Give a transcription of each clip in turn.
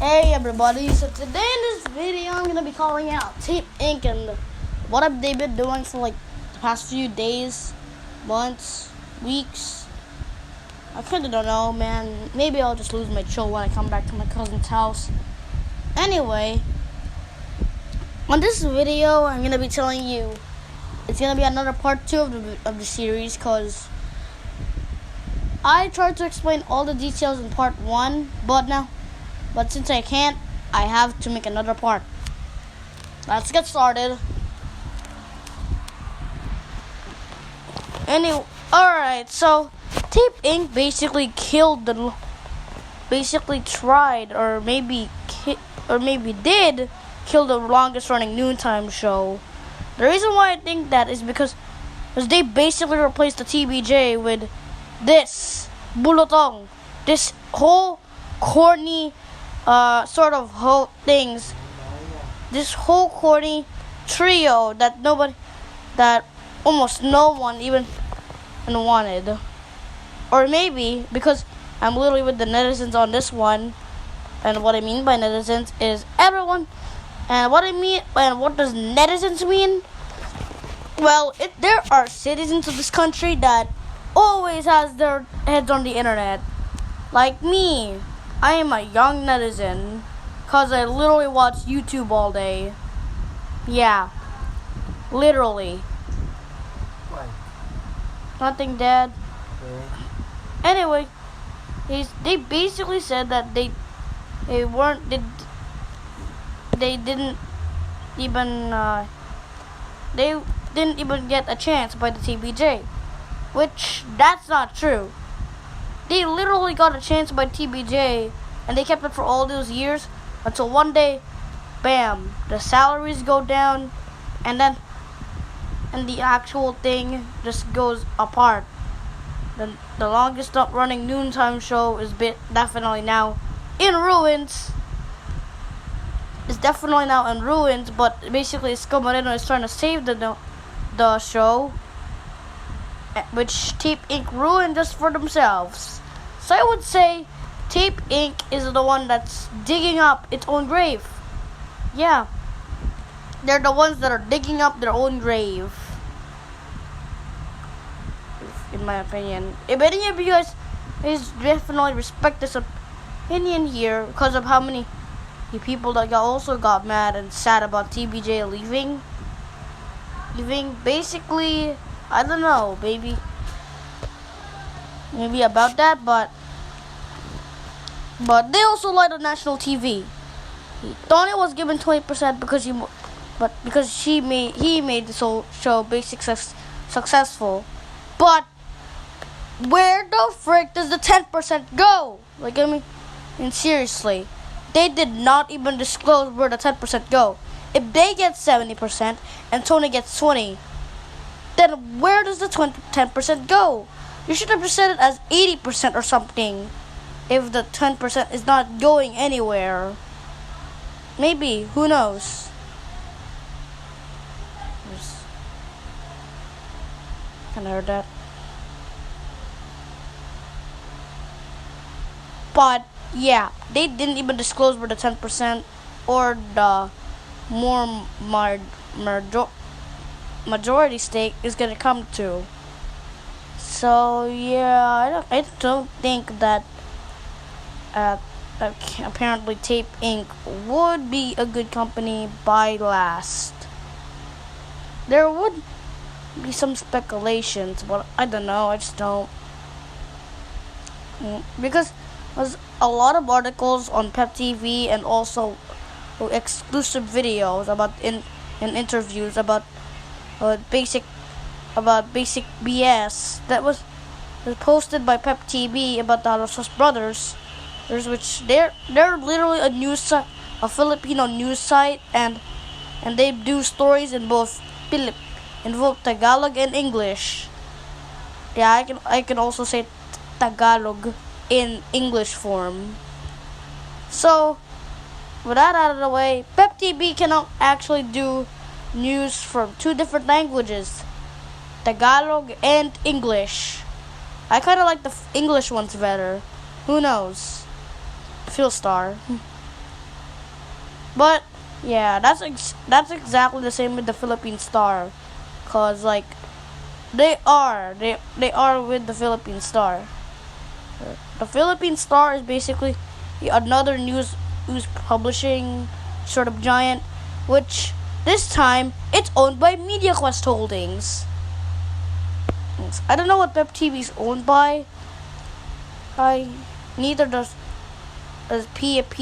Hey everybody, so today in this video I'm going to be calling out Tape Inc. and what have they been doing for like the past few days, months, weeks. I kinda don't know, man. Maybe I'll just lose my chill when I come back to my cousin's house. Anyway, on this video I'm going to be telling you it's going to be another part 2 of the series, because I tried to explain all the details in part 1, but since I can't, I have to make another part. Let's get started. Alright, so Tape Inc. maybe did kill the longest running noontime show. The reason why I think that is because they basically replaced the TBJ with this bulotong, this whole corny this whole corny trio that almost no one even wanted. Or maybe because I'm literally with the netizens on this one, and what I mean by netizens is everyone. And what does netizens mean? Well, there are citizens of this country that always has their heads on the internet. Like me. I am a young netizen, cause I literally watch YouTube all day. Yeah, literally. Why? Nothing, Dad. Okay. Anyway, they basically said that they didn't even get a chance by the TBJ, which that's not true. They literally got a chance by TBJ, and they kept it for all those years until one day, bam, the salaries go down, and the actual thing just goes apart. The longest running noontime show is definitely now in ruins. It's definitely now in ruins, but basically Isko Moreno is trying to save the show, which Tape Inc. ruined just for themselves. So I would say Tape Inc. is the one that's digging up its own grave. Yeah, they're the ones that are digging up their own grave, in my opinion. If any of you guys definitely respect this opinion here, because of how many people that also got mad and sad about TBJ leaving. Basically, I don't know, maybe about that, but they also lied on national TV. Tony was given 20% because he made the show successful. But where the frick does the 10% go? Like, I mean, seriously, they did not even disclose where the 10% go. If they get 70% and Tony gets 20%, then where does the 10% go? You should have just said it as 80% or something, if the 10% is not going anywhere. Maybe, who knows? Kinda heard that. But yeah, they didn't even disclose where the 10% or the more majority stake is gonna come to. So yeah, I don't think that apparently Tape Inc. would be a good company by last. There would be some speculations, but I don't know. I just don't, because there's a lot of articles on Pep TV and also exclusive videos and interviews about basic BS that was posted by Pep TV about the Alosas brothers. Which they're literally a news site, a Filipino news site, and they do stories in both Tagalog and English. Yeah, I can also say Tagalog in English form. So, with that out of the way, Pep TV cannot actually do news from 2 different languages, Tagalog and English. I kind of like the English ones better. Who knows? Philstar. But yeah, that's exactly the same with the Philippine Star, cause like they are with the Philippine Star. The Philippine Star is basically another news publishing sort of giant, which this time it's owned by MediaQuest Holdings. I don't know what Pep TV is owned by. I neither does pep.ph.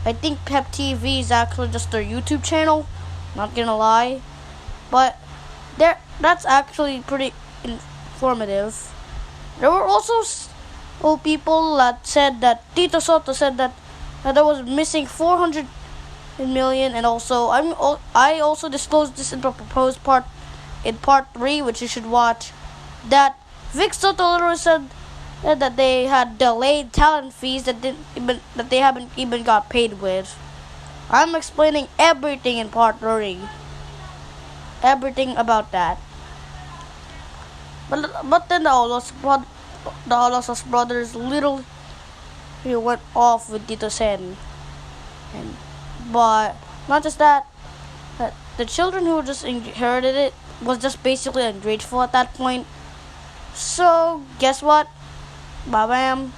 I think Pep TV is actually just their YouTube channel. Not gonna lie, but that's actually pretty informative. There were also people that said that Tito Soto said that there was missing 400 million, and also I also disclosed this in the proposed part 3, which you should watch. That Vic Soto literally said that they had delayed talent fees that they haven't even got paid with. I'm explaining everything in part 3. Everything about that. But then the Olosas brothers literally went off with Tito Sen. But not just that, the children who just inherited it was just basically ungrateful at that point. So guess what? Babam,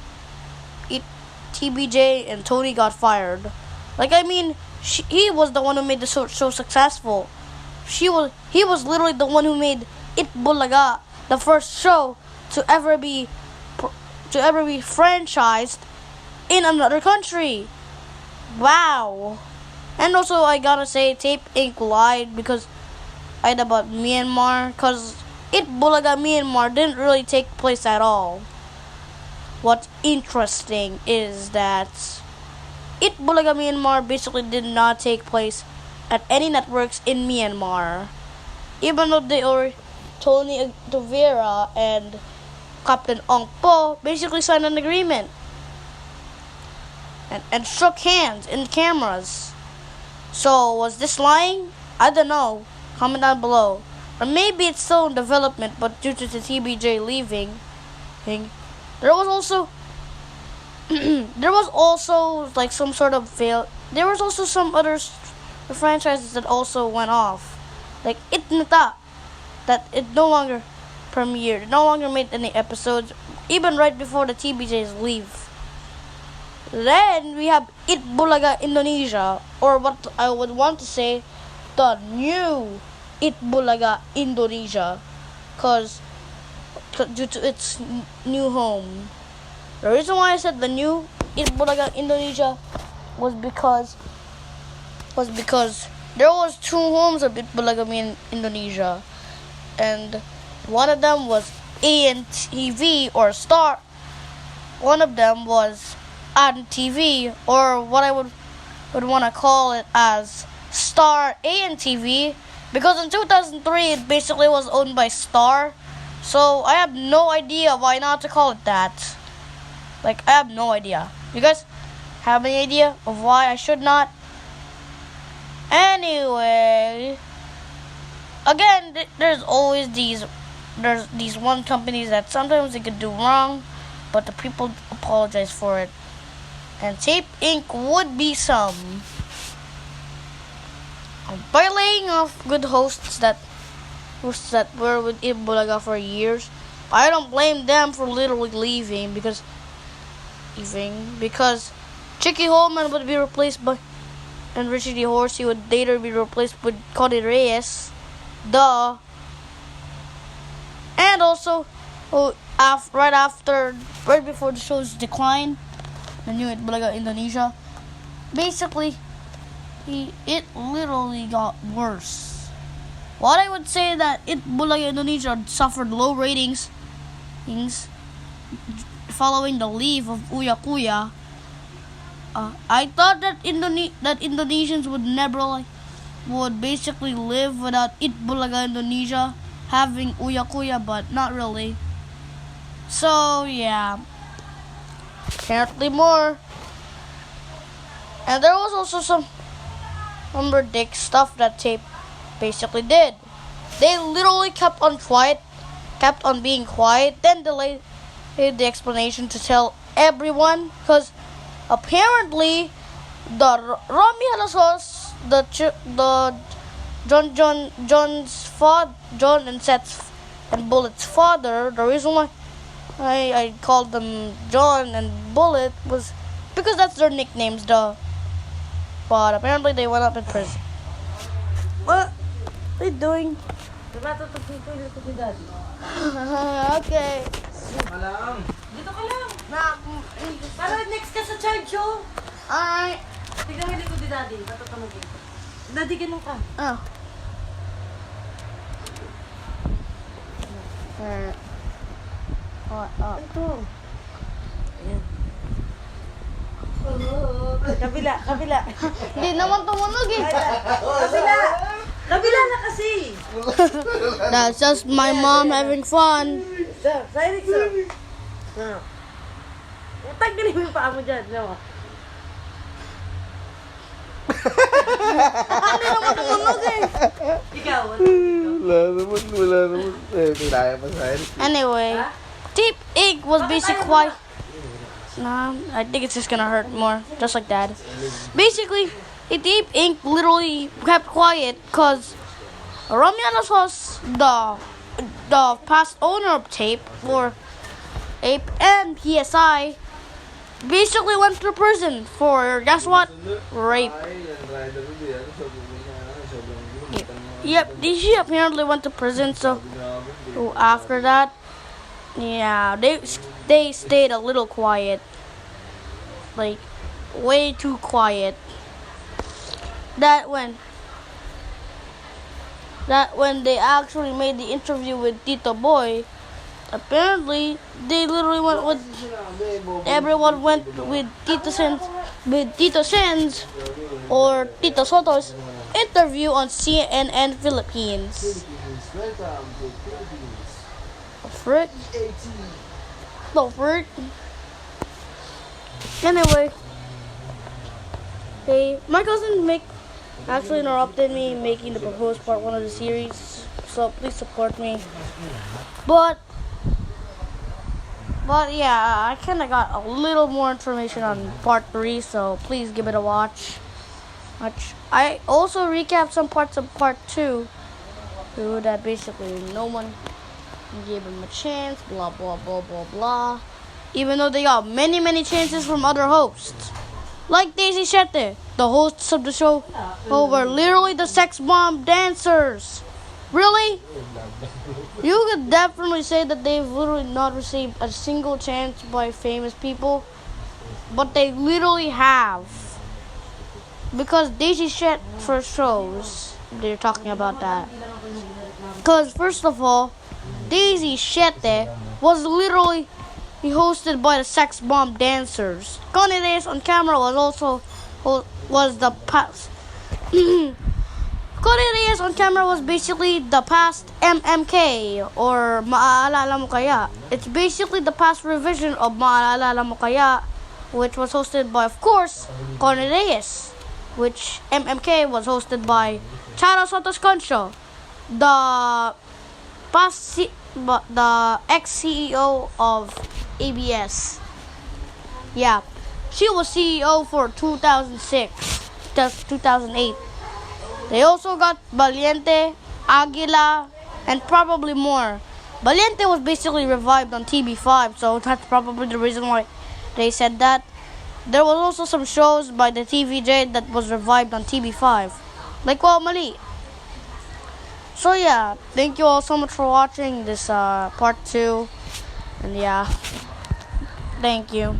TBJ and Tony got fired. Like, I mean, he was the one who made the show successful. He was literally the one who made It Bulaga the first show to ever be franchised in another country. Wow. And also, I gotta say, Tape Inc. lied because about Myanmar, because It Bulaga Myanmar didn't really take place at all. What's interesting is that It Bulaga Myanmar basically did not take place at any networks in Myanmar, even though they were Tony Tavera and Captain Ong Po basically signed an agreement and shook hands in cameras. So was this lying? I don't know. Comment down below. Or maybe it's still in development, but due to the TBJ leaving, there was also like some sort of fail. There was also some other franchises that also went off, like It Nata, that it no longer premiered, it no longer made any episodes, even right before the TBJ's leave. Then we have It Bulaga Indonesia, or what I would want to say, the new It Bulaga Indonesia, cause due to its new home. The reason why I said the new It Bulaga Indonesia was because there was 2 homes of It Bulaga in Indonesia, and one of them was ANTV or Star. One of them was ANTV, or what I would want to call it as Star ANTV, because in 2003 it basically was owned by Star. So I have no idea why not to call it that. Like, I have no idea. You guys have any idea of why I should not? Anyway, again, there's always these one companies that sometimes they could do wrong, but the people apologize for it. And Tape Inc. would be some. By laying off good hosts that were with It Bulaga for years, I don't blame them for literally leaving because Chicky Holman would be replaced by, and Richie D. Horsey would later be replaced with Cody Reyes. Duh. And also, right before the show's decline, the new It Bulaga Indonesia, basically, it literally got worse. What I would say that It Bulaga Indonesia suffered low ratings following the leave of Uya Kuya. I thought that Indonesians would basically live without It Bulaga Indonesia having Uya Kuya, but not really. So yeah, apparently more. And there was also some ridiculous stuff that Tape basically did. They literally kept on being quiet, then delayed the explanation to tell everyone, because apparently the Romy Halasos, the John and Seth's and Bullet's father. The reason why I called them John and Bullet was because that's their nicknames, but apparently they went up in prison. What are you doing? Okay. Malang. Dito ka lang. Nah, Para next ka sa charge, oh. alright. Tignan mo yung likod ni Daddy. Matatamagin. Daddy, ganun ka. Oh. Ito. Ayan. Kabila, kabila. Hindi naman tumunog eh. Kabila. Kabila na kasi. That's just my mom having fun. Sir, Cyrix, sir. Tanggalin mo yung paa mo dyan. No? Hindi naman tumunog eh. Ikaw, ano? Wala naman. Kaya pa sa akin. Anyway, Deep Ink was basically quiet. Nah, I think it's just gonna hurt more, just like that. Basically, Deep Ink literally kept quiet because Romianos was the past owner of Tape or Ape and PSI. Basically went to prison for guess what? Rape. Yep, DJ apparently went to prison. So after that, yeah, they stayed a little quiet, like way too quiet. That when they actually made the interview with Tito Boy, apparently they literally went with everyone went with Tito Sen's or Tito Soto's interview on CNN Philippines. Welcome to Philippines. Frick. No frick. Anyway, hey, my cousin actually interrupted me making the proposed part 1 of the series, so please support me. But yeah, I kind of got a little more information on part 3, so please give it a watch. I also recapped some parts of part 2, that basically no one gave him a chance, blah blah blah blah blah. Even though they got many chances from other hosts. Like Daisy Shete, the hosts of the show who were literally the sex bomb dancers. Really? You could definitely say that they've literally not received a single chance by famous people, but they literally have. Because Daisy Shete first shows, they're talking about that. Because first of all, Daisy Shete was literally hosted by the sex bomb dancers. Connie Reyes on camera was the past. Connie Reyes on camera was basically the past MMK or Maaalala Mo Kaya. It's basically the past revision of Maaalala Mo Kaya, which was hosted by, of course, Connie Reyes, which MMK was hosted by Charo Santos Concho, the ex-CEO of ABS. Yeah, she was CEO for 2006 to 2008. They also got Valiente, Aguila, and probably more. Valiente was basically revived on TB5, so that's probably the reason why they said that. There was also some shows by the TVJ that was revived on TB5, like Mali. So yeah, thank you all so much for watching this part 2, and yeah, thank you.